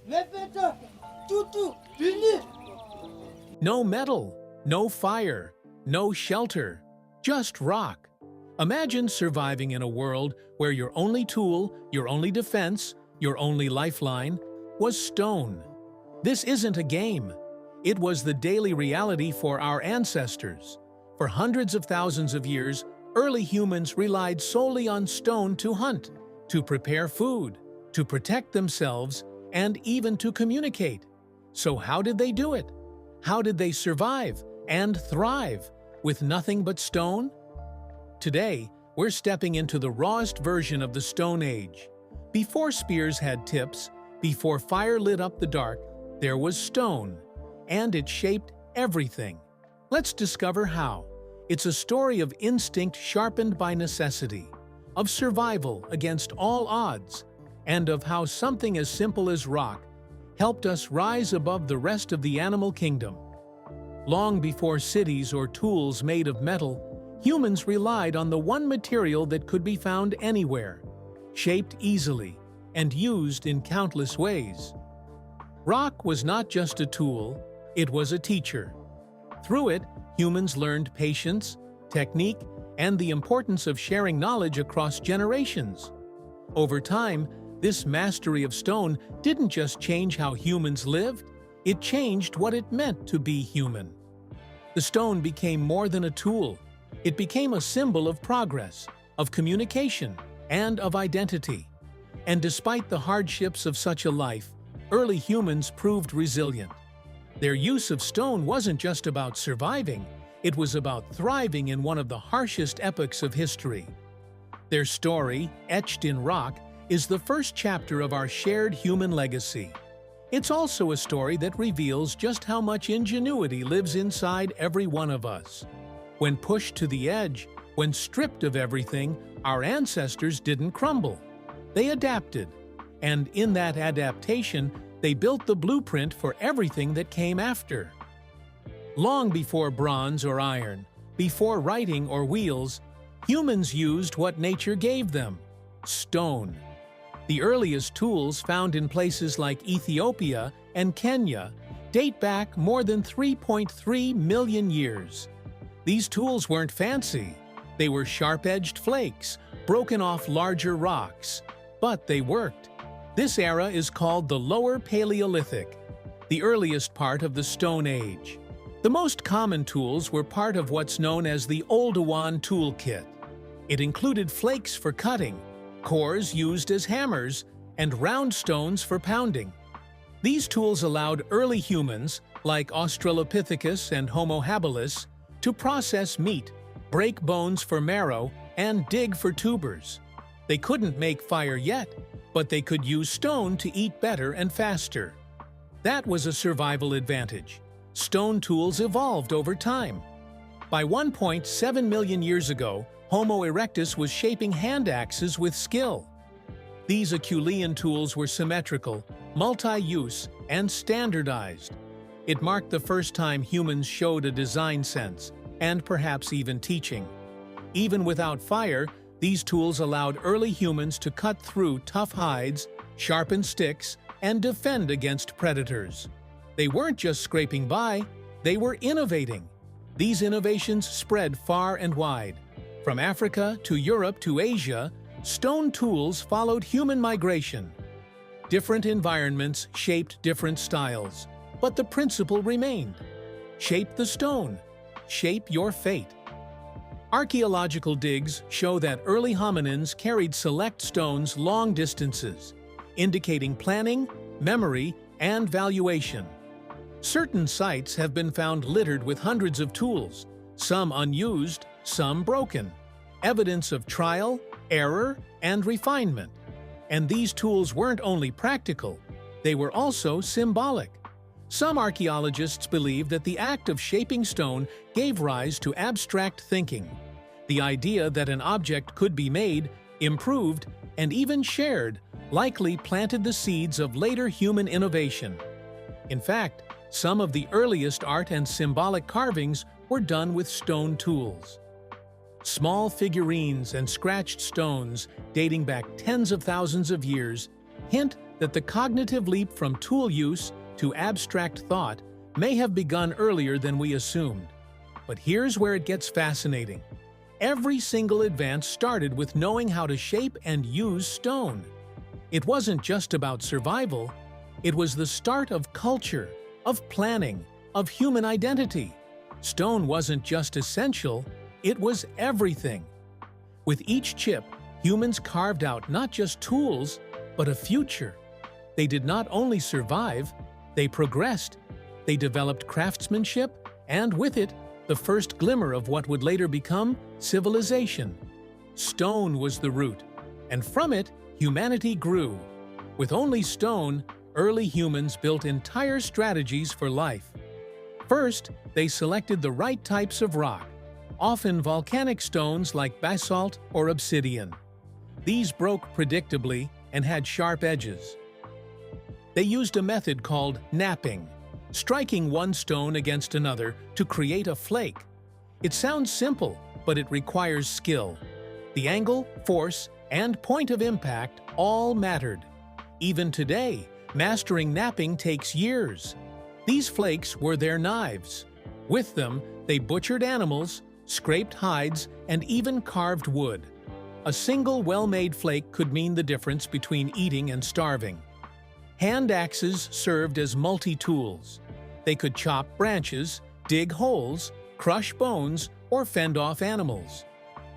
Repete. Tutu. Fini. No metal, no fire, no shelter, just rock. Imagine surviving in a world where your only tool, your only defense, your only lifeline was stone. This isn't a game. It was the daily reality for our ancestors. For hundreds of thousands of years, early humans relied solely on stone to hunt, to prepare food, to protect themselves, and even to communicate. So how did they do it? How did they survive and thrive with nothing but stone? Today, we're stepping into the rawest version of the Stone Age. Before spears had tips, before fire lit up the dark, there was stone, and it shaped everything. Let's discover how. It's a story of instinct sharpened by necessity, of survival against all odds, and of how something as simple as rock helped us rise above the rest of the animal kingdom. Long before cities or tools made of metal, humans relied on the one material that could be found anywhere, shaped easily, and used in countless ways. Rock was not just a tool, it was a teacher. Through it, humans learned patience, technique, and the importance of sharing knowledge across generations. Over time, this mastery of stone didn't just change how humans lived, it changed what it meant to be human. The stone became more than a tool. It became a symbol of progress, of communication, and of identity. And despite the hardships of such a life, early humans proved resilient. Their use of stone wasn't just about surviving, it was about thriving in one of the harshest epochs of history. Their story, etched in rock, is the first chapter of our shared human legacy. It's also a story that reveals just how much ingenuity lives inside every one of us. When pushed to the edge, when stripped of everything, our ancestors didn't crumble. They adapted. And in that adaptation, they built the blueprint for everything that came after. Long before bronze or iron, before writing or wheels, humans used what nature gave them: stone. The earliest tools found in places like Ethiopia and Kenya date back more than 3.3 million years. These tools weren't fancy. They were sharp-edged flakes, broken off larger rocks. But they worked. This era is called the Lower Paleolithic, the earliest part of the Stone Age. The most common tools were part of what's known as the Oldowan toolkit. It included flakes for cutting, cores used as hammers, and round stones for pounding. These tools allowed early humans, like Australopithecus and Homo habilis, to process meat, break bones for marrow, and dig for tubers. They couldn't make fire yet, but they could use stone to eat better and faster. That was a survival advantage. Stone tools evolved over time. By 1.7 million years ago, Homo erectus was shaping hand axes with skill. These Acheulean tools were symmetrical, multi-use, and standardized. It marked the first time humans showed a design sense, and perhaps even teaching. Even without fire, these tools allowed early humans to cut through tough hides, sharpen sticks, and defend against predators. They weren't just scraping by, they were innovating. These innovations spread far and wide. From Africa to Europe to Asia, stone tools followed human migration. Different environments shaped different styles, but the principle remained. Shape the stone. Shape your fate. Archaeological digs show that early hominins carried select stones long distances, indicating planning, memory, and valuation. Certain sites have been found littered with hundreds of tools, some unused, some broken, evidence of trial, error, and refinement. And these tools weren't only practical, they were also symbolic. Some archaeologists believe that the act of shaping stone gave rise to abstract thinking. The idea that an object could be made, improved, and even shared likely planted the seeds of later human innovation. In fact, some of the earliest art and symbolic carvings were done with stone tools. Small figurines and scratched stones, dating back tens of thousands of years, hint that the cognitive leap from tool use to abstract thought may have begun earlier than we assumed. But here's where it gets fascinating. Every single advance started with knowing how to shape and use stone. It wasn't just about survival, it was the start of culture, of planning, of human identity. Stone wasn't just essential, it was everything. With each chip, humans carved out not just tools, but a future. They did not only survive, they progressed. They developed craftsmanship, and with it, the first glimmer of what would later become civilization. Stone was the root, and from it, humanity grew. With only stone, early humans built entire strategies for life. First, they selected the right types of rock, often volcanic stones like basalt or obsidian. These broke predictably and had sharp edges. They used a method called knapping, striking one stone against another to create a flake. It sounds simple, but it requires skill. The angle, force, and point of impact all mattered. Even today, mastering knapping takes years. These flakes were their knives. With them, they butchered animals, scraped hides, and even carved wood. A single well-made flake could mean the difference between eating and starving. Hand axes served as multi-tools. They could chop branches, dig holes, crush bones, or fend off animals.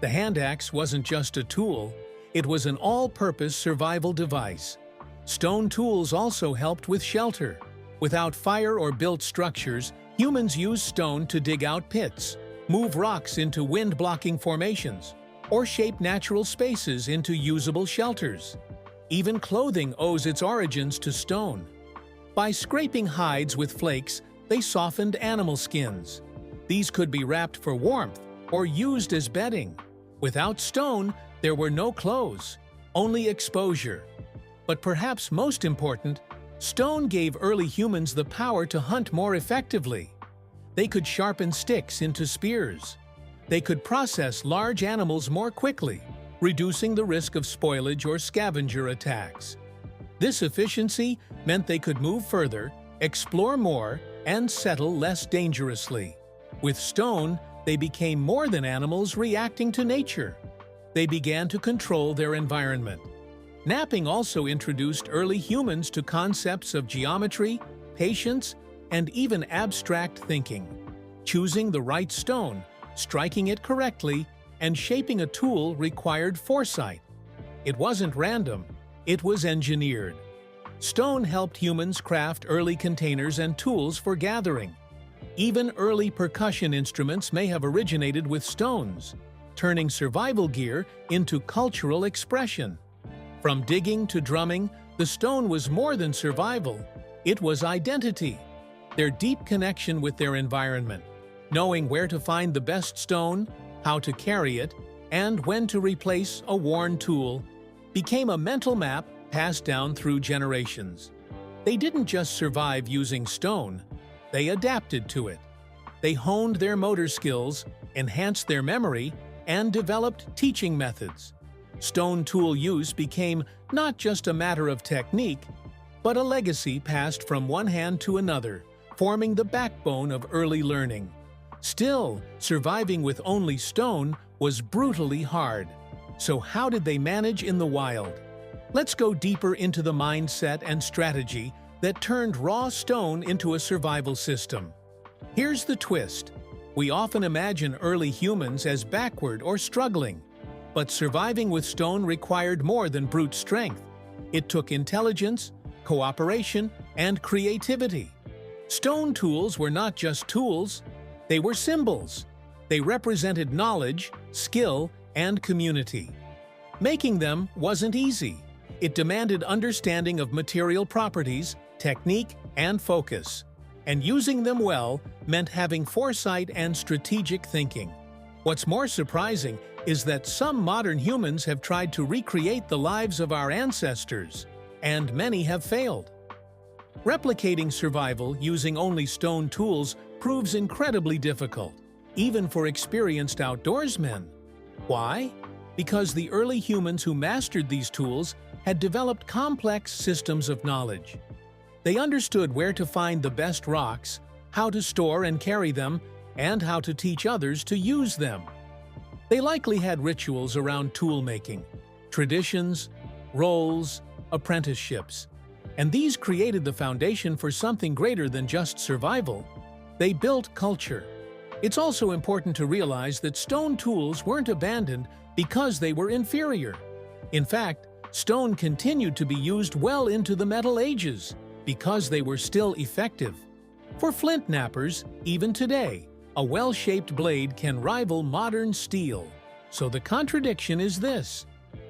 The hand axe wasn't just a tool, it was an all-purpose survival device. Stone tools also helped with shelter. Without fire or built structures, humans used stone to dig out pits, move rocks into wind-blocking formations, or shape natural spaces into usable shelters. Even clothing owes its origins to stone. By scraping hides with flakes, they softened animal skins. These could be wrapped for warmth or used as bedding. Without stone, there were no clothes, only exposure. But perhaps most important, stone gave early humans the power to hunt more effectively. They could sharpen sticks into spears. They could process large animals more quickly, reducing the risk of spoilage or scavenger attacks. This efficiency meant they could move further, explore more, and settle less dangerously. With stone, they became more than animals reacting to nature. They began to control their environment. Knapping also introduced early humans to concepts of geometry, patience, and even abstract thinking. Choosing the right stone, striking it correctly, and shaping a tool required foresight. It wasn't random, it was engineered. Stone helped humans craft early containers and tools for gathering. Even early percussion instruments may have originated with stones, turning survival gear into cultural expression. From digging to drumming, the stone was more than survival, it was identity. Their deep connection with their environment, knowing where to find the best stone, how to carry it, and when to replace a worn tool, became a mental map passed down through generations. They didn't just survive using stone, they adapted to it. They honed their motor skills, enhanced their memory, and developed teaching methods. Stone tool use became not just a matter of technique, but a legacy passed from one hand to another, forming the backbone of early learning. Still, surviving with only stone was brutally hard. So how did they manage in the wild? Let's go deeper into the mindset and strategy that turned raw stone into a survival system. Here's the twist. We often imagine early humans as backward or struggling, but surviving with stone required more than brute strength. It took intelligence, cooperation, and creativity. Stone tools were not just tools, they were symbols. They represented knowledge, skill, and community. Making them wasn't easy. It demanded understanding of material properties, technique, and focus. And using them well meant having foresight and strategic thinking. What's more surprising is that some modern humans have tried to recreate the lives of our ancestors, and many have failed. Replicating survival using only stone tools proves incredibly difficult, even for experienced outdoorsmen. Why? Because the early humans who mastered these tools had developed complex systems of knowledge. They understood where to find the best rocks, how to store and carry them, and how to teach others to use them. They likely had rituals around tool-making, traditions, roles, apprenticeships, and these created the foundation for something greater than just survival. They built culture. It's also important to realize that stone tools weren't abandoned because they were inferior. In fact, stone continued to be used well into the Metal Ages because they were still effective. For flint knappers, even today, a well-shaped blade can rival modern steel. So the contradiction is this: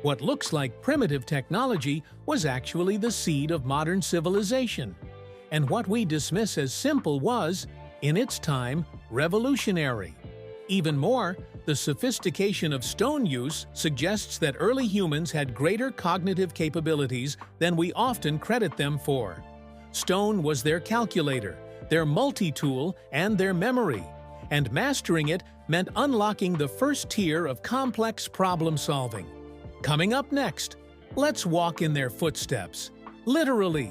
what looks like primitive technology was actually the seed of modern civilization, and what we dismiss as simple was, in its time, revolutionary. Even more, the sophistication of stone use suggests that early humans had greater cognitive capabilities than we often credit them for. Stone was their calculator, their multi-tool, and their memory, and mastering it meant unlocking the first tier of complex problem-solving. Coming up next, let's walk in their footsteps, literally.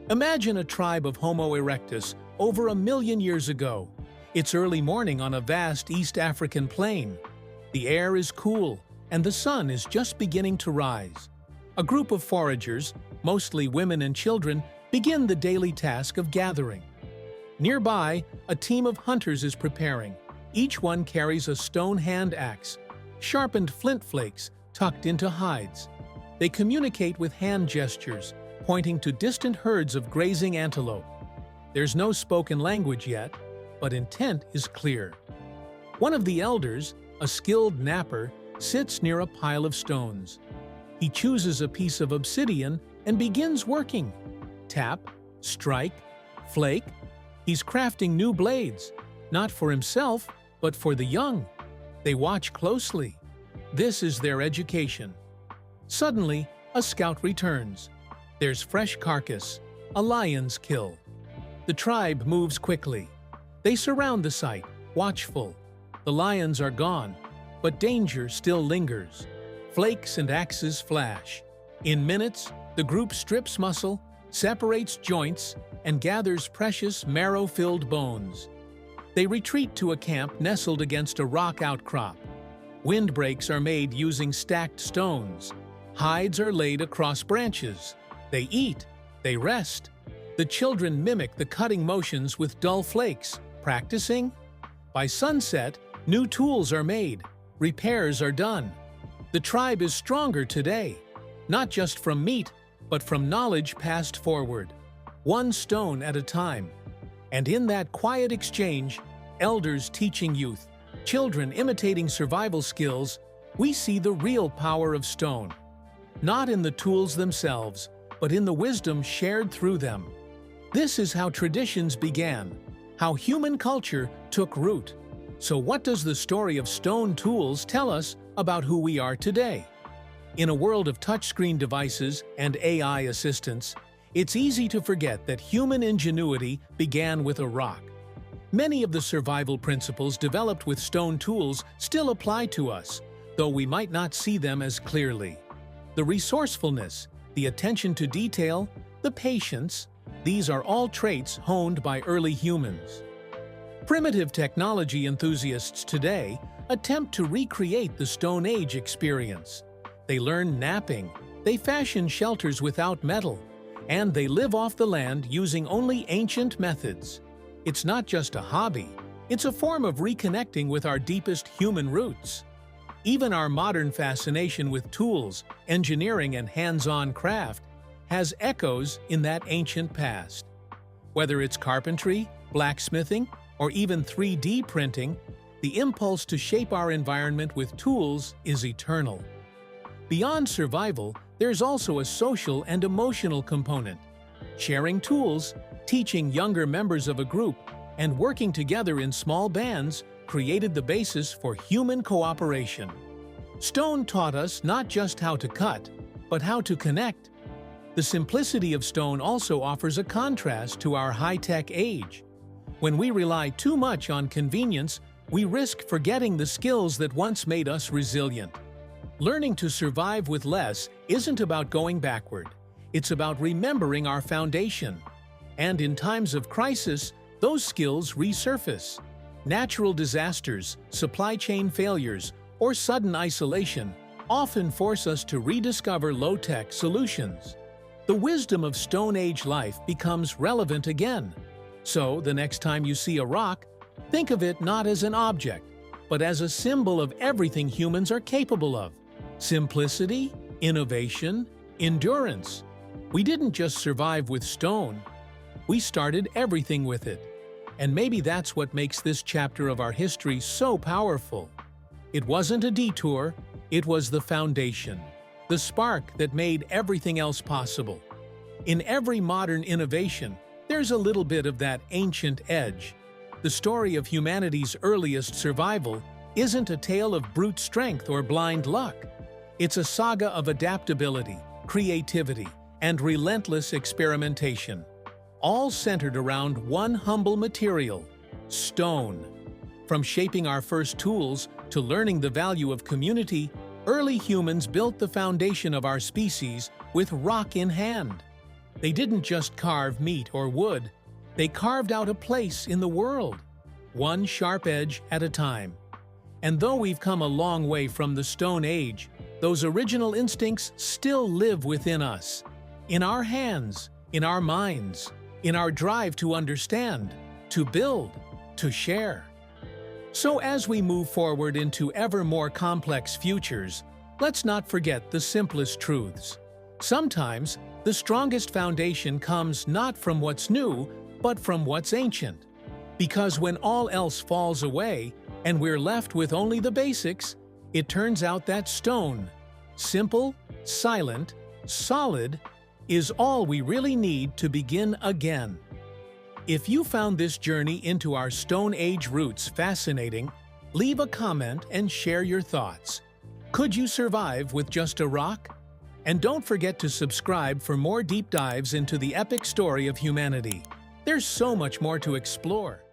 Imagine a tribe of Homo erectus over 1 million years ago. It's early morning on a vast East African plain. The air is cool, and the sun is just beginning to rise. A group of foragers, mostly women and children, begin the daily task of gathering. Nearby, a team of hunters is preparing. Each one carries a stone hand axe, sharpened flint flakes tucked into hides. They communicate with hand gestures, pointing to distant herds of grazing antelope. There's no spoken language yet, but intent is clear. One of the elders, a skilled knapper, sits near a pile of stones. He chooses a piece of obsidian and begins working. Tap, strike, flake. He's crafting new blades, not for himself, but for the young. They watch closely. This is their education. Suddenly, a scout returns. There's fresh carcass, a lion's kill. The tribe moves quickly. They surround the site, watchful. The lions are gone, but danger still lingers. Flakes and axes flash. In minutes, the group strips muscle, separates joints, and gathers precious marrow-filled bones. They retreat to a camp nestled against a rock outcrop. Windbreaks are made using stacked stones. Hides are laid across branches. They eat. They rest. The children mimic the cutting motions with dull flakes, practicing. By sunset, new tools are made. Repairs are done. The tribe is stronger today, not just from meat, but from knowledge passed forward, one stone at a time. And in that quiet exchange, elders teaching youth, children imitating survival skills, we see the real power of stone. Not in the tools themselves, but in the wisdom shared through them. This is how traditions began, how human culture took root. So what does the story of stone tools tell us about who we are today? In a world of touchscreen devices and AI assistants, it's easy to forget that human ingenuity began with a rock. Many of the survival principles developed with stone tools still apply to us, though we might not see them as clearly. The resourcefulness, the attention to detail, the patience, these are all traits honed by early humans. Primitive technology enthusiasts today attempt to recreate the Stone Age experience. They learn knapping, they fashion shelters without metal, and they live off the land using only ancient methods. It's not just a hobby, it's a form of reconnecting with our deepest human roots. Even our modern fascination with tools, engineering, and hands-on craft has echoes in that ancient past. Whether it's carpentry, blacksmithing, or even 3D printing, the impulse to shape our environment with tools is eternal. Beyond survival, there's also a social and emotional component. Sharing tools, teaching younger members of a group, and working together in small bands created the basis for human cooperation. Stone taught us not just how to cut, but how to connect. The simplicity of stone also offers a contrast to our high-tech age. When we rely too much on convenience, we risk forgetting the skills that once made us resilient. Learning to survive with less isn't about going backward. It's about remembering our foundation. And in times of crisis, those skills resurface. Natural disasters, supply chain failures, or sudden isolation often force us to rediscover low-tech solutions. The wisdom of Stone Age life becomes relevant again. So, the next time you see a rock, think of it not as an object, but as a symbol of everything humans are capable of. Simplicity, innovation, endurance. We didn't just survive with stone. We started everything with it. And maybe that's what makes this chapter of our history so powerful. It wasn't a detour, it was the foundation, the spark that made everything else possible. In every modern innovation, there's a little bit of that ancient edge. The story of humanity's earliest survival isn't a tale of brute strength or blind luck. It's a saga of adaptability, creativity, and relentless experimentation, all centered around one humble material: stone. From shaping our first tools to learning the value of community, early humans built the foundation of our species with rock in hand. They didn't just carve meat or wood, they carved out a place in the world, one sharp edge at a time. And though we've come a long way from the Stone Age, those original instincts still live within us, in our hands, in our minds, in our drive to understand, to build, to share. So as we move forward into ever more complex futures, let's not forget the simplest truths. Sometimes, the strongest foundation comes not from what's new, but from what's ancient. Because when all else falls away, and we're left with only the basics, it turns out that stone, simple, silent, solid, is all we really need to begin again. If you found this journey into our Stone Age roots fascinating, leave a comment and share your thoughts. Could you survive with just a rock? And don't forget to subscribe for more deep dives into the epic story of humanity. There's so much more to explore.